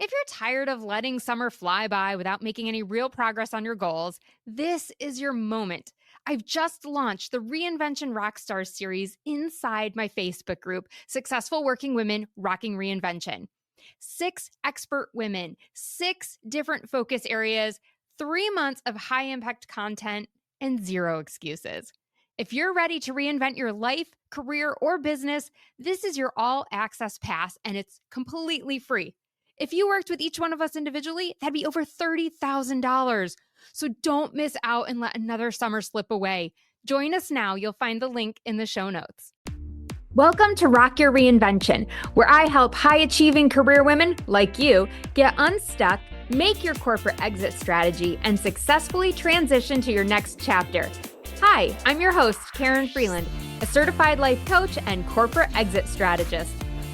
If you're tired of letting summer fly by without making any real progress on your goals, this is your moment. I've just launched the Reinvention Rockstars series inside my Facebook group, Successful Working Women Rocking Reinvention. 6 expert women, 6 different focus areas, 3 months of high impact content, and 0 excuses. If you're ready to reinvent your life, career, or business, this is your all access pass, and it's completely free. If you worked with each one of us individually, that'd be over $30,000. So don't miss out and let another summer slip away. Join us now. You'll find the link in the show notes. Welcome to Rock Your Reinvention, where I help high-achieving career women like you get unstuck, make your corporate exit strategy, and successfully transition to your next chapter. Hi, I'm your host, Karen Freeland, a certified life coach and corporate exit strategist.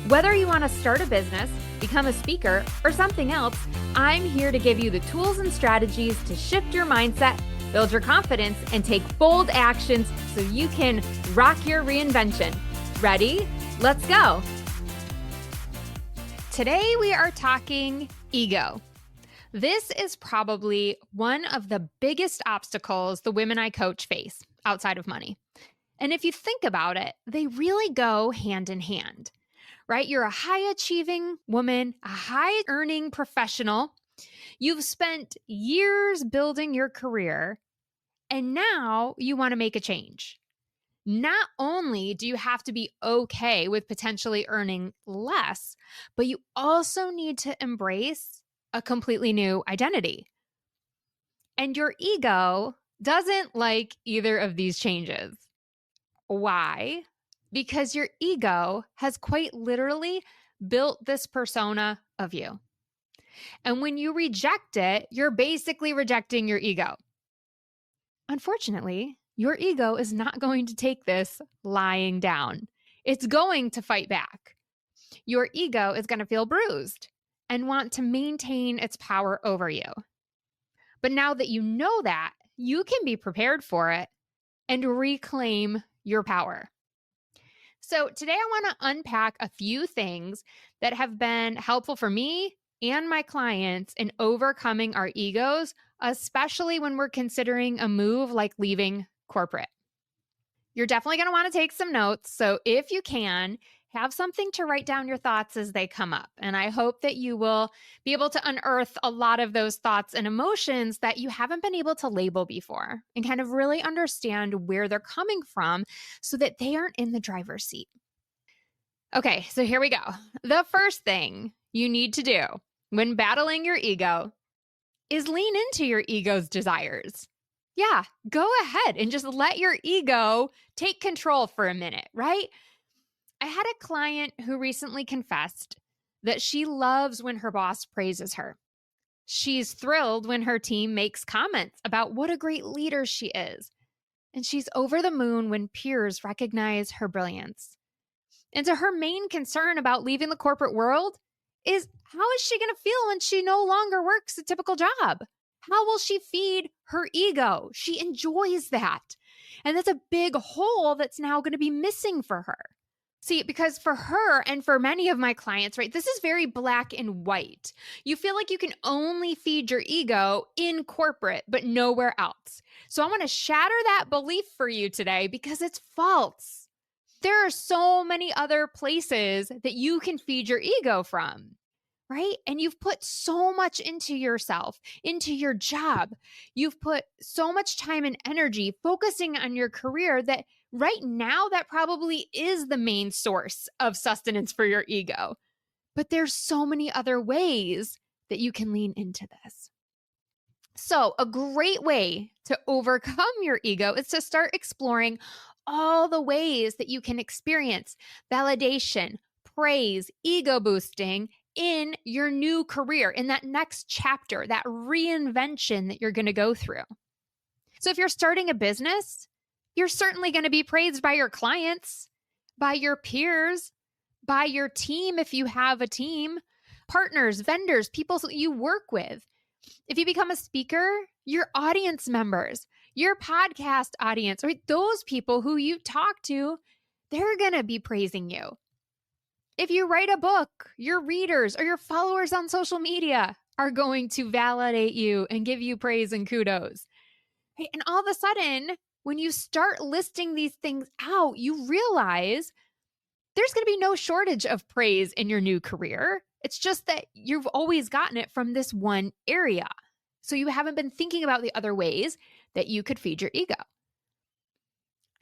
Whether you want to start a business, become a speaker, or something else, I'm here to give you the tools and strategies to shift your mindset, build your confidence, and take bold actions so you can rock your reinvention. Ready? Let's go. Today we are talking ego. This is probably one of the biggest obstacles the women I coach face outside of money. And if you think about it, they really go hand in hand. Right? You're a high-achieving woman, a high-earning professional. You've spent years building your career, and now you want to make a change. Not only do you have to be okay with potentially earning less, but you also need to embrace a completely new identity. And your ego doesn't like either of these changes. Why? Because your ego has quite literally built this persona of you. And when you reject it, you're basically rejecting your ego. Unfortunately, your ego is not going to take this lying down. It's going to fight back. Your ego is going to feel bruised and want to maintain its power over you. But now that you know that, you can be prepared for it and reclaim your power. So today I want to unpack a few things that have been helpful for me and my clients in overcoming our egos, especially when we're considering a move like leaving corporate. You're definitely going to want to take some notes. So if you can, have something to write down your thoughts as they come up. And I hope that you will be able to unearth a lot of those thoughts and emotions that you haven't been able to label before and kind of really understand where they're coming from so that they aren't in the driver's seat. Okay, so here we go. The first thing you need to do when battling your ego is lean into your ego's desires. Yeah, go ahead and just let your ego take control for a minute, right? I had a client who recently confessed that she loves when her boss praises her. She's thrilled when her team makes comments about what a great leader she is. And she's over the moon when peers recognize her brilliance. And so her main concern about leaving the corporate world is, how is she going to feel when she no longer works a typical job? How will she feed her ego? She enjoys that. And that's a big hole that's now going to be missing for her. See, because for her and for many of my clients, right, this is very black and white. You feel like you can only feed your ego in corporate, but nowhere else. So I want to shatter that belief for you today because it's false. There are so many other places that you can feed your ego from, right? And you've put so much into yourself, into your job. You've put so much time and energy focusing on your career that right now, that probably is the main source of sustenance for your ego. But there's so many other ways that you can lean into this. So a great way to overcome your ego is to start exploring all the ways that you can experience validation, praise, ego boosting in your new career, in that next chapter, that reinvention that you're going to go through. So if you're starting a business, you're certainly going to be praised by your clients, by your peers, by your team if you have a team, partners, vendors, people that you work with. If you become a speaker, your audience members, your podcast audience, right? Those people who you talk to, they're going to be praising you. If you write a book, your readers or your followers on social media are going to validate you and give you praise and kudos. Right? And all of a sudden, when you start listing these things out, you realize there's going to be no shortage of praise in your new career. It's just that you've always gotten it from this one area. So you haven't been thinking about the other ways that you could feed your ego.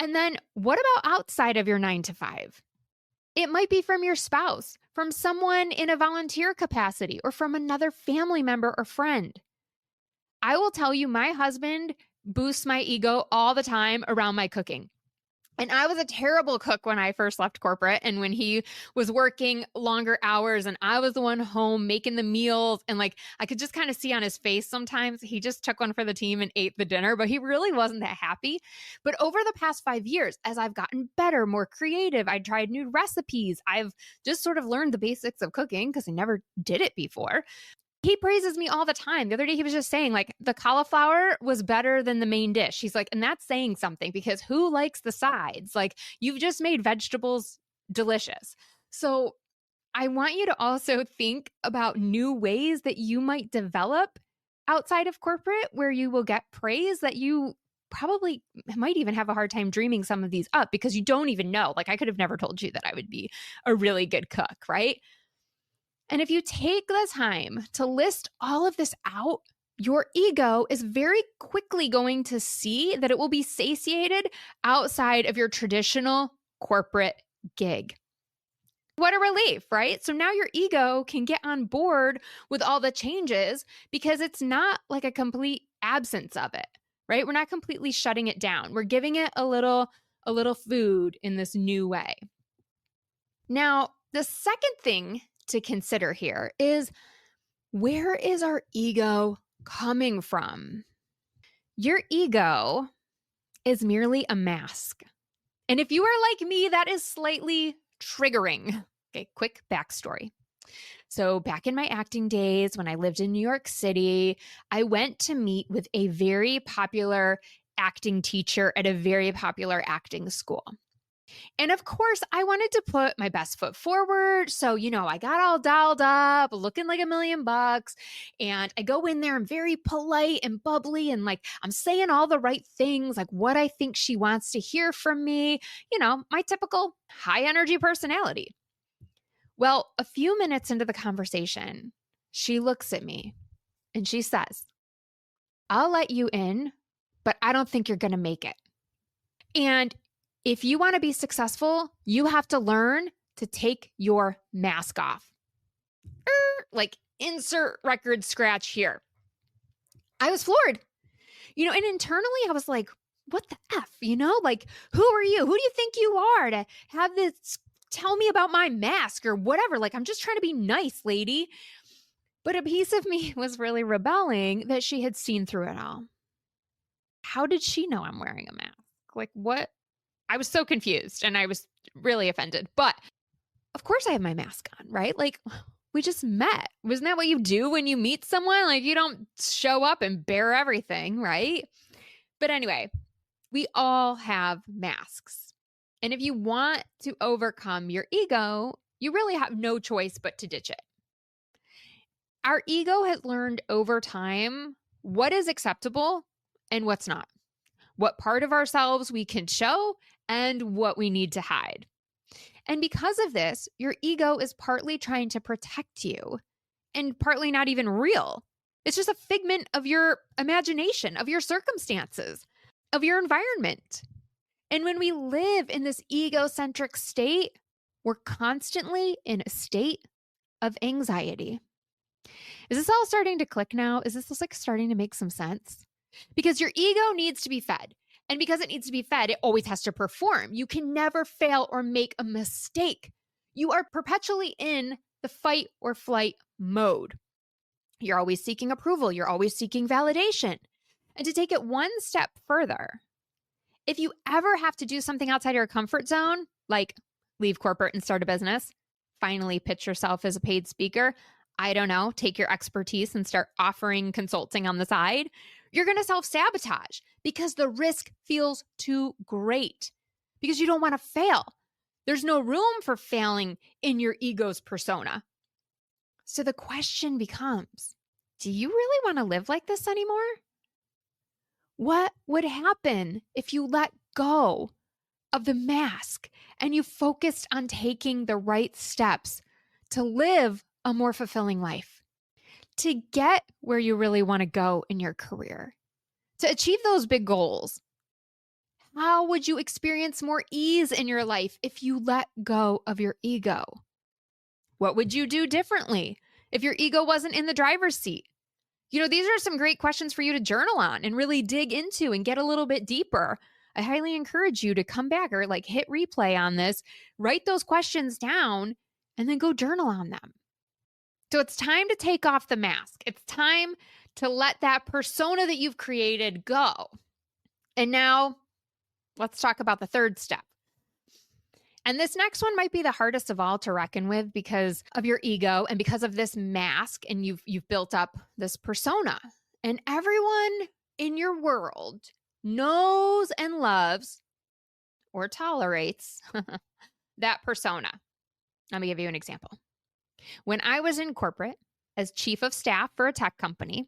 And then what about outside of your 9 to 5? It might be from your spouse, from someone in a volunteer capacity, or from another family member or friend. I will tell you, my husband boosts my ego all the time around my cooking. And I was a terrible cook when I first left corporate and when he was working longer hours and I was the one home making the meals. And like, I could just kind of see on his face sometimes he just took one for the team and ate the dinner, but he really wasn't that happy. But over the past 5 years, as I've gotten better, more creative, I tried new recipes. I've just sort of learned the basics of cooking because I never did it before. He praises me all the time. The other day, he was just saying, like, the cauliflower was better than the main dish. He's like, and that's saying something because who likes the sides? Like, you've just made vegetables delicious. So I want you to also think about new ways that you might develop outside of corporate where you will get praise that you probably might even have a hard time dreaming some of these up because you don't even know. Like, I could have never told you that I would be a really good cook, right? And if you take the time to list all of this out, your ego is very quickly going to see that it will be satiated outside of your traditional corporate gig. What a relief, right? So now your ego can get on board with all the changes because it's not like a complete absence of it, right? We're not completely shutting it down. We're giving it a little food in this new way. Now, the second thing to consider here is, where is our ego coming from? Your ego is merely a mask. And if you are like me, that is slightly triggering. Okay, quick backstory. So back in my acting days, when I lived in New York City, I went to meet with a very popular acting teacher at a very popular acting school. And of course, I wanted to put my best foot forward. So, I got all dolled up, looking like $1,000,000. And I go in there, I'm very polite and bubbly. And like, I'm saying all the right things, like what I think she wants to hear from me, my typical high energy personality. Well, a few minutes into the conversation, she looks at me and she says, "I'll let you in, but I don't think you're going to make it. And if you want to be successful, you have to learn to take your mask off." Like, insert record scratch here. I was floored. And internally I was like, what the F, like, who are you? Who do you think you are to have this tell me about my mask or whatever? Like, I'm just trying to be nice, lady. But a piece of me was really rebelling that she had seen through it all. How did she know I'm wearing a mask? Like, what? I was so confused and I was really offended. But of course I have my mask on, right? Like, we just met. Wasn't that what you do when you meet someone? Like, you don't show up and bare everything, right? But anyway, we all have masks. And if you want to overcome your ego, you really have no choice but to ditch it. Our ego has learned over time what is acceptable and what's not, what part of ourselves we can show and what we need to hide. And because of this, your ego is partly trying to protect you and partly not even real. It's just a figment of your imagination, of your circumstances, of your environment. And when we live in this egocentric state, we're constantly in a state of anxiety. Is this all starting to click now? Is this like starting to make some sense? Because your ego needs to be fed. And because it needs to be fed, it always has to perform. You can never fail or make a mistake. You are perpetually in the fight or flight mode. You're always seeking approval. You're always seeking validation. And to take it one step further, if you ever have to do something outside your comfort zone, like leave corporate and start a business, finally pitch yourself as a paid speaker, I don't know, take your expertise and start offering consulting on the side, you're going to self-sabotage because the risk feels too great, because you don't want to fail. There's no room for failing in your ego's persona. So the question becomes, do you really want to live like this anymore? What would happen if you let go of the mask and you focused on taking the right steps to live a more fulfilling life, to get where you really want to go in your career, to achieve those big goals? How would you experience more ease in your life if you let go of your ego? What would you do differently if your ego wasn't in the driver's seat? These are some great questions for you to journal on and really dig into and get a little bit deeper. I highly encourage you to come back or hit replay on this, write those questions down, and then go journal on them. So it's time to take off the mask. It's time to let that persona that you've created go. And now let's talk about the third step. And this next one might be the hardest of all to reckon with because of your ego and because of this mask, and you've built up this persona. And everyone in your world knows and loves or tolerates that persona. Let me give you an example. When I was in corporate as chief of staff for a tech company,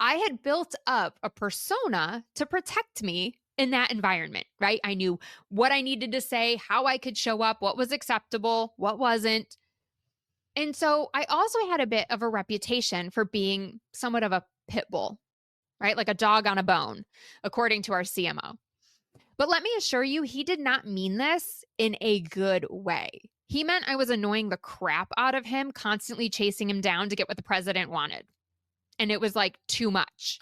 I had built up a persona to protect me in that environment, right? I knew what I needed to say, how I could show up, what was acceptable, what wasn't. And so I also had a bit of a reputation for being somewhat of a pit bull, right? Like a dog on a bone, according to our CMO. But let me assure you, he did not mean this in a good way. He meant I was annoying the crap out of him, constantly chasing him down to get what the president wanted. And it was too much.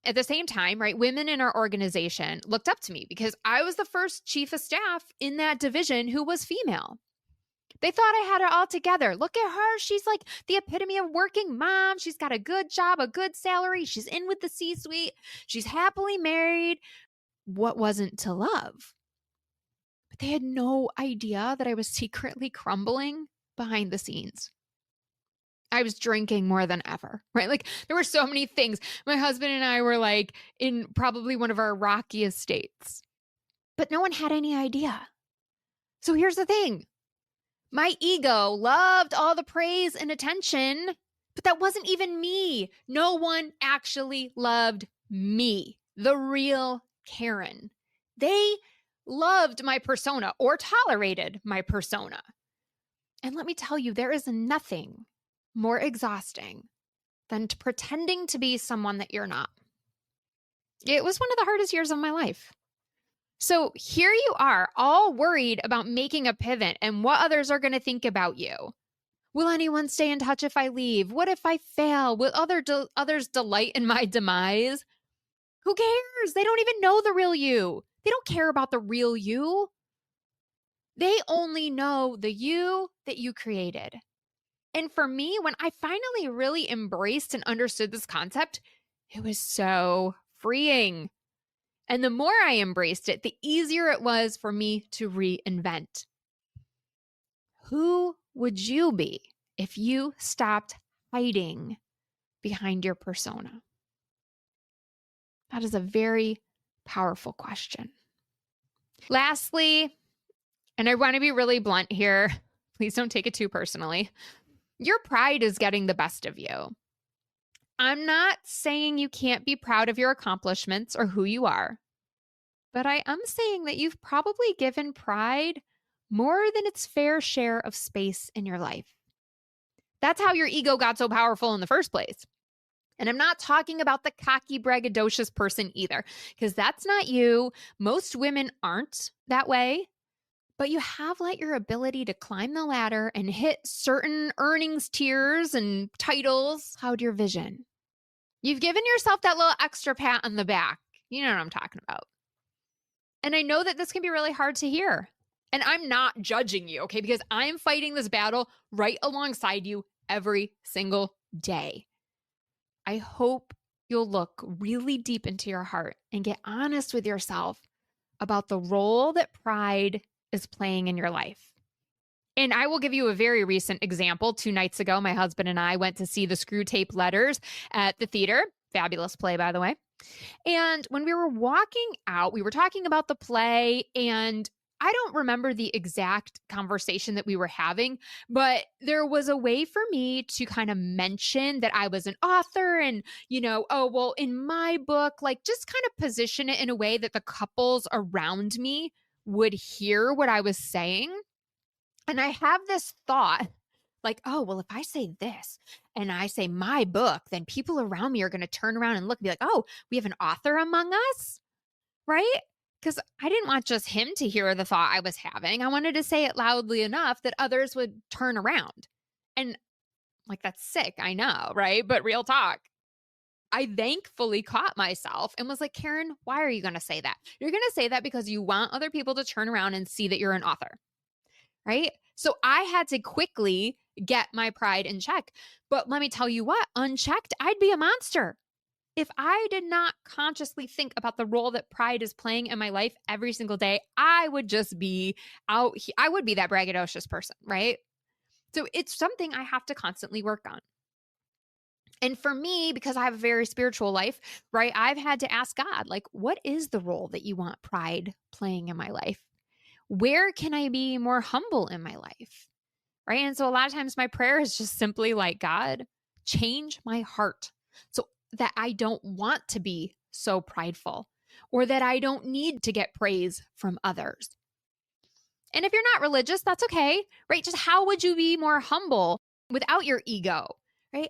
At the same time, right, women in our organization looked up to me because I was the first chief of staff in that division who was female. They thought I had it all together. Look at her. She's the epitome of working mom. She's got a good job, a good salary. She's in with the C-suite. She's happily married. What wasn't to love? But they had no idea that I was secretly crumbling behind the scenes. I was drinking more than ever, right? There were so many things. My husband and I were in probably one of our rockiest states, but no one had any idea. So here's the thing. My ego loved all the praise and attention, but that wasn't even me. No one actually loved me, the real Karen. They loved my persona or tolerated my persona. And let me tell you, there is nothing more exhausting than pretending to be someone that you're not. It was one of the hardest years of my life. So here you are, all worried about making a pivot and what others are going to think about you. Will anyone stay in touch if I leave? What if I fail? Will others delight in my demise? Who cares? They don't even know the real you. They don't care about the real you. They only know the you that you created. And for me, when I finally really embraced and understood this concept, it was so freeing. And the more I embraced it, the easier it was for me to reinvent. Who would you be if you stopped hiding behind your persona? That is a very powerful question. Lastly, and I want to be really blunt here, please don't take it too personally. Your pride is getting the best of you. I'm not saying you can't be proud of your accomplishments or who you are, but I am saying that you've probably given pride more than its fair share of space in your life. That's how your ego got so powerful in the first place. And I'm not talking about the cocky, braggadocious person either, because that's not you. Most women aren't that way. But you have let your ability to climb the ladder and hit certain earnings tiers and titles cloud your vision. You've given yourself that little extra pat on the back. You know what I'm talking about. And I know that this can be really hard to hear. And I'm not judging you, okay? Because I'm fighting this battle right alongside you every single day. I hope you'll look really deep into your heart and get honest with yourself about the role that pride is playing in your life. And I will give you a very recent example. 2 nights ago, my husband and I went to see the Screw Tape Letters at the theater. Fabulous play, by the way. And when we were walking out, we were talking about the play, and I don't remember the exact conversation that we were having, but there was a way for me to kind of mention that I was an author and, oh, well, in my book, like just kind of position it in a way that the couples around me would hear what I was saying. And I have this thought like, oh, well, if I say this and I say my book, then people around me are going to turn around and look and be like, oh, we have an author among us, right? Because I didn't want just him to hear the thought I was having. I wanted to say it loudly enough that others would turn around. And like, that's sick, I know, right? But real talk. I thankfully caught myself and was like, Karen, why are you going to say that? You're going to say that because you want other people to turn around and see that you're an author, right? So I had to quickly get my pride in check. But let me tell you what, unchecked, I'd be a monster. If I did not consciously think about the role that pride is playing in my life every single day, I would just be out. I would be that braggadocious person, right? So it's something I have to constantly work on. And for me, because I have a very spiritual life, right, I've had to ask God, like, what is the role that you want pride playing in my life? Where can I be more humble in my life? Right. And so a lot of times my prayer is just simply like, God, change my heart so that I don't want to be so prideful or that I don't need to get praise from others. And if you're not religious, that's okay, right? Just how would you be more humble without your ego, right?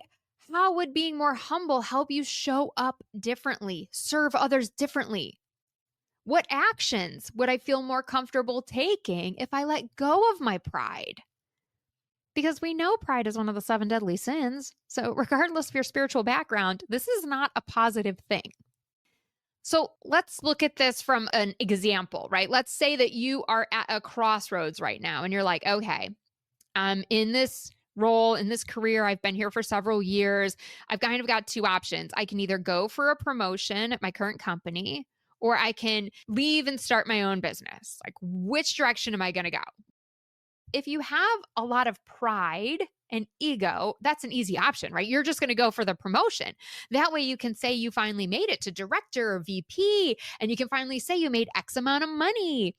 How would being more humble help you show up differently, serve others differently? What actions would I feel more comfortable taking if I let go of my pride? Because we know pride is one of the 7 deadly sins. So regardless of your spiritual background, this is not a positive thing. So let's look at this from an example, right? Let's say that you are at a crossroads right now and you're like, okay, I'm in this role, in this career. I've been here for several years. I've kind of got 2 options. I can either go for a promotion at my current company or I can leave and start my own business. Like, which direction am I going to go? If you have a lot of pride and ego, that's an easy option, right? You're just going to go for the promotion. That way you can say you finally made it to director or VP, and you can finally say you made X amount of money.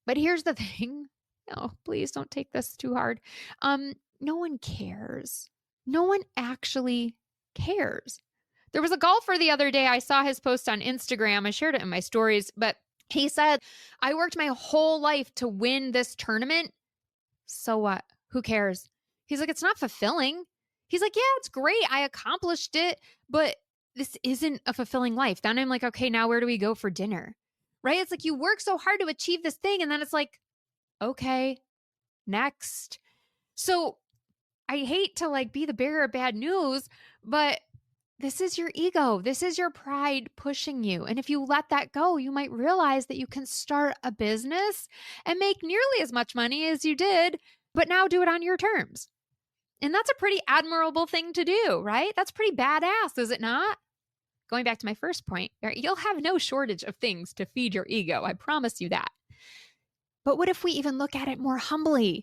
But here's the thing. No, please don't take this too hard. No one cares. No one actually cares. There was a golfer the other day. I saw his post on Instagram. I shared it in my stories, but he said, I worked my whole life to win this tournament. So what? Who cares? He's like, it's not fulfilling. He's like, yeah, it's great. I accomplished it, but this isn't a fulfilling life. Then I'm like, okay, now where do we go for dinner? Right? It's like you work so hard to achieve this thing. And then it's like, okay, next. So I hate to like be the bearer of bad news, but this is your ego. This is your pride pushing you. And if you let that go, you might realize that you can start a business and make nearly as much money as you did, but now do it on your terms. And that's a pretty admirable thing to do, right? That's pretty badass, is it not? Going back to my first point, right? You'll have no shortage of things to feed your ego. I promise you that. But what if we even look at it more humbly?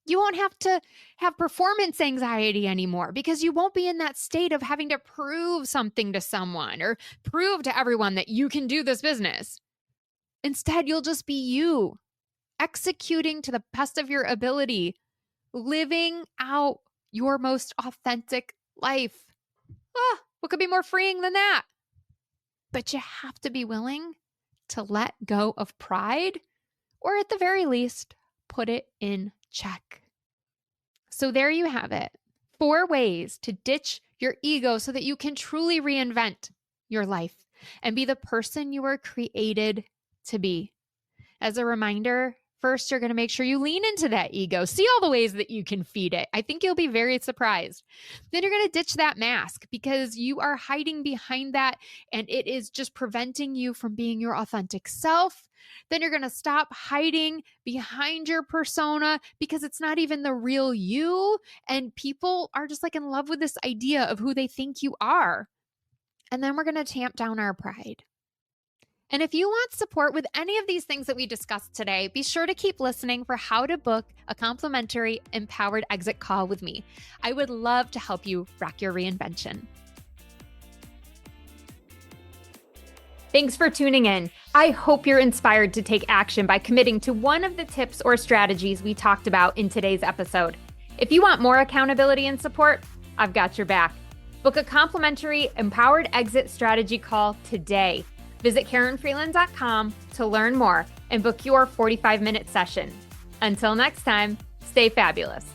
You won't have to have performance anxiety anymore because you won't be in that state of having to prove something to someone or prove to everyone that you can do this business. Instead, you'll just be you, executing to the best of your ability, living out your most authentic life. What could be more freeing than that? But you have to be willing to let go of pride, or at the very least, put it in check. So there you have it. 4 ways to ditch your ego so that you can truly reinvent your life and be the person you were created to be. As a reminder, first, you're going to make sure you lean into that ego. See all the ways that you can feed it. I think you'll be very surprised. Then you're going to ditch that mask because you are hiding behind that and it is just preventing you from being your authentic self. Then you're going to stop hiding behind your persona because it's not even the real you. And people are just like in love with this idea of who they think you are. And then we're going to tamp down our pride. And if you want support with any of these things that we discussed today, be sure to keep listening for how to book a complimentary empowered exit call with me. I would love to help you rock your reinvention. Thanks for tuning in. I hope you're inspired to take action by committing to one of the tips or strategies we talked about in today's episode. If you want more accountability and support, I've got your back. Book a complimentary Empowered Exit Strategy call today. Visit KarenFreeland.com to learn more and book your 45-minute session. Until next time, stay fabulous.